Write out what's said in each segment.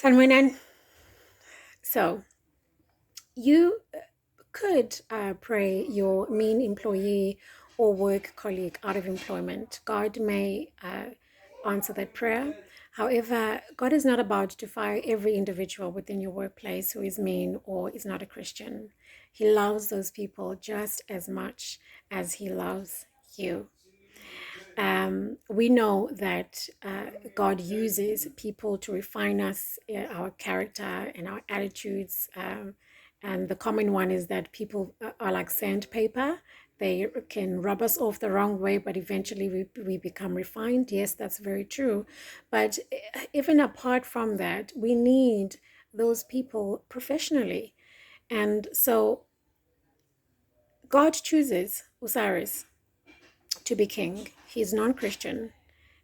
Salmonan, so you could pray your mean employee or work colleague out of employment. God may answer that prayer. However, God is not about to fire every individual within your workplace who is mean or is not a Christian. He loves those people just as much as He loves you. We know that God uses people to refine us, our character and our attitudes. And the common one is that people are like sandpaper. They can rub us off the wrong way, but eventually we become refined. Yes, that's very true. But even apart from that, we need those people professionally. And so God chooses Osiris to be king. He's non-Christian.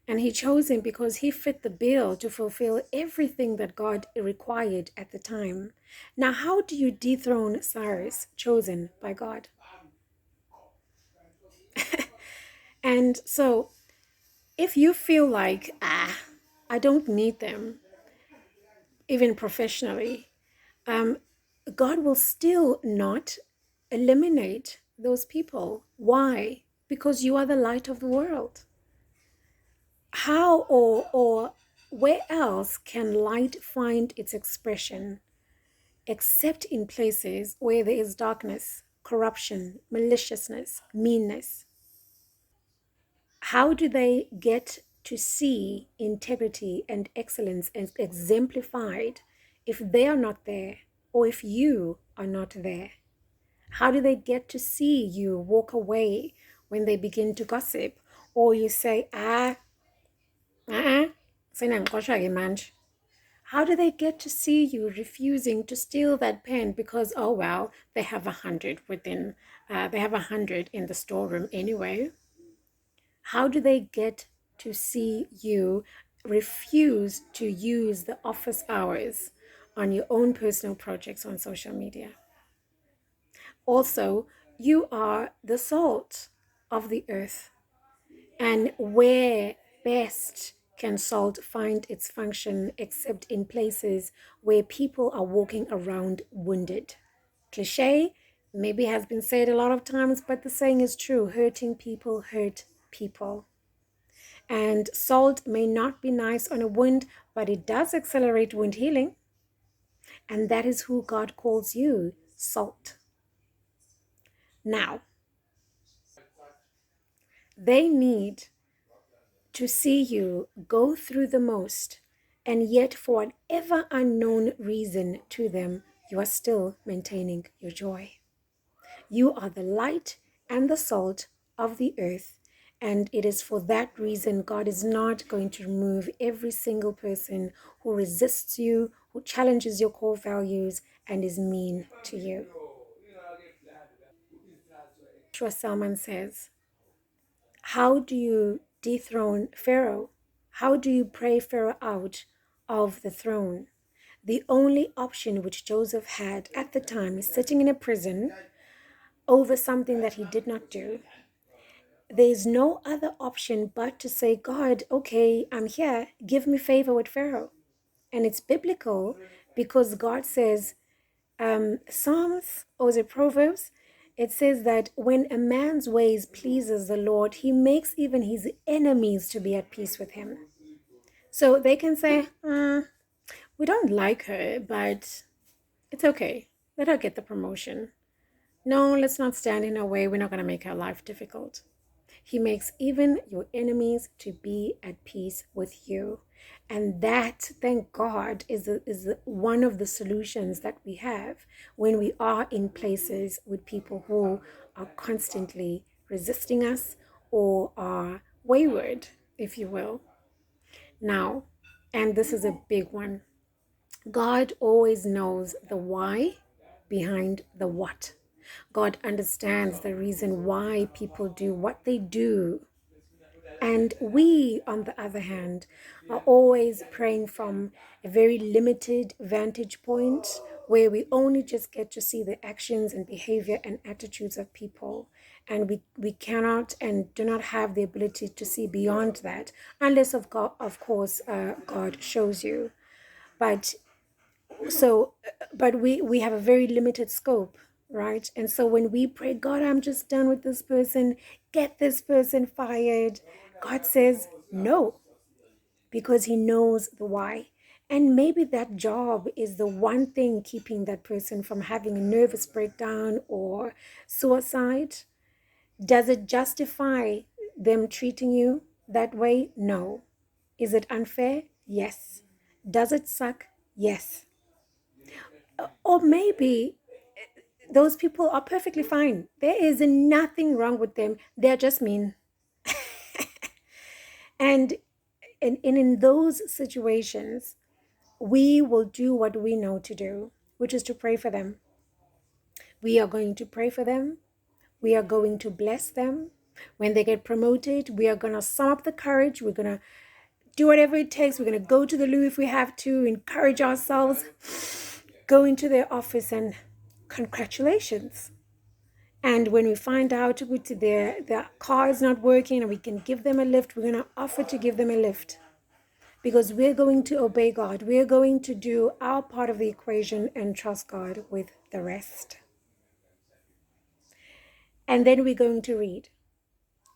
And he chose him because he fit the bill to fulfill everything that God required at the time. Now, how do you dethrone Cyrus, chosen by God? And so, if you feel like, I don't need them, even professionally, God will still not eliminate those people. Why? Because you are the light of the world. How or where else can light find its expression except in places where there is darkness, corruption, maliciousness, meanness? How do they get to see integrity and excellence exemplified if they are not there or if you are not there? How do they get to see you walk away when they begin to gossip, or you say, sinangikhohlwa ke manje? How do they get to see you refusing to steal that pen because, oh, well, they have 100 within, they have 100 in the storeroom anyway? How do they get to see you refuse to use the office hours on your own personal projects on social media? Also, you are the salt of the earth. And where best can salt find its function except in places where people are walking around wounded? Cliche, maybe has been said a lot of times, but the saying is true: hurting people hurt people. And salt may not be nice on a wound, but it does accelerate wound healing. And that is who God calls you, salt. Now, they need to see you go through the most, and yet, for whatever unknown reason to them, you are still maintaining your joy. You are the light and the salt of the earth, and it is for that reason God is not going to remove every single person who resists you, who challenges your core values, and is mean to you. Joshua Selman says, how do you dethrone Pharaoh? How do you pray Pharaoh out of the throne? The only option which Joseph had at the time is sitting in a prison over something that he did not do. There's no other option but to say, God, okay, I'm here. Give me favor with Pharaoh. And it's biblical because God says, Psalms, or is it Proverbs? It says that when a man's ways pleases the Lord, he makes even his enemies to be at peace with him. So they can say, we don't like her, but it's okay. Let her get the promotion. No, let's not stand in her way. We're not going to make her life difficult. He makes even your enemies to be at peace with you. And that, thank God, is one of the solutions that we have when we are in places with people who are constantly resisting us or are wayward, if you will. Now, and this is a big one, God always knows the why behind the what. God understands the reason why people do what they do. And we, on the other hand, are always praying from a very limited vantage point where we only just get to see the actions and behavior and attitudes of people. And we cannot and do not have the ability to see beyond that unless, of course, God shows you. But So, but we have a very limited scope, right? And so when we pray, God, I'm just done with this person, get this person fired, God says no, because he knows the why. And maybe that job is the one thing keeping that person from having a nervous breakdown or suicide. Does it justify them treating you that way? No. Is it unfair? Yes. Does it suck? Yes. Or maybe those people are perfectly fine. There is nothing wrong with them. They're just mean. And in those situations, we will do what we know to do, which is to pray for them. We are going to pray for them. We are going to bless them. When they get promoted, we are going to sum up the courage. We're going to do whatever it takes. We're going to go to the loo if we have to, encourage ourselves, go into their office and congratulations. And when we find out their car is not working and we can give them a lift, we're going to offer to give them a lift. Because we're going to obey God. We're going to do our part of the equation and trust God with the rest. And then we're going to read.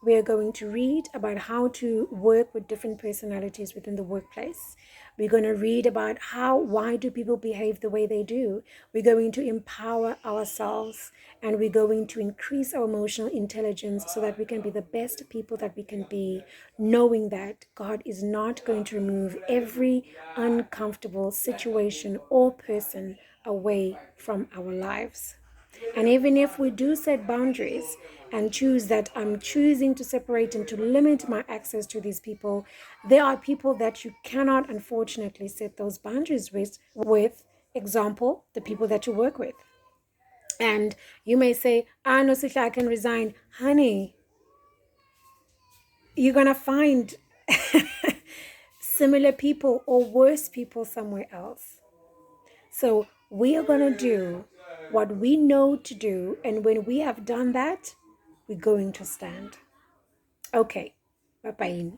We are going to read about how to work with different personalities within the workplace. We're going to read about why do people behave the way they do. We're going to empower ourselves and we're going to increase our emotional intelligence so that we can be the best people that we can be, knowing that God is not going to remove every uncomfortable situation or person away from our lives. And even if we do set boundaries and choose that I'm choosing to separate and to limit my access to these people, there are people that you cannot unfortunately set those boundaries with. Example, the people that you work with. And you may say, no, Sihla, I can resign. Honey, you're going to find similar people or worse people somewhere else. So we are going to do what we know to do. And when we have done that, we're going to stand. Okay. Bye-bye.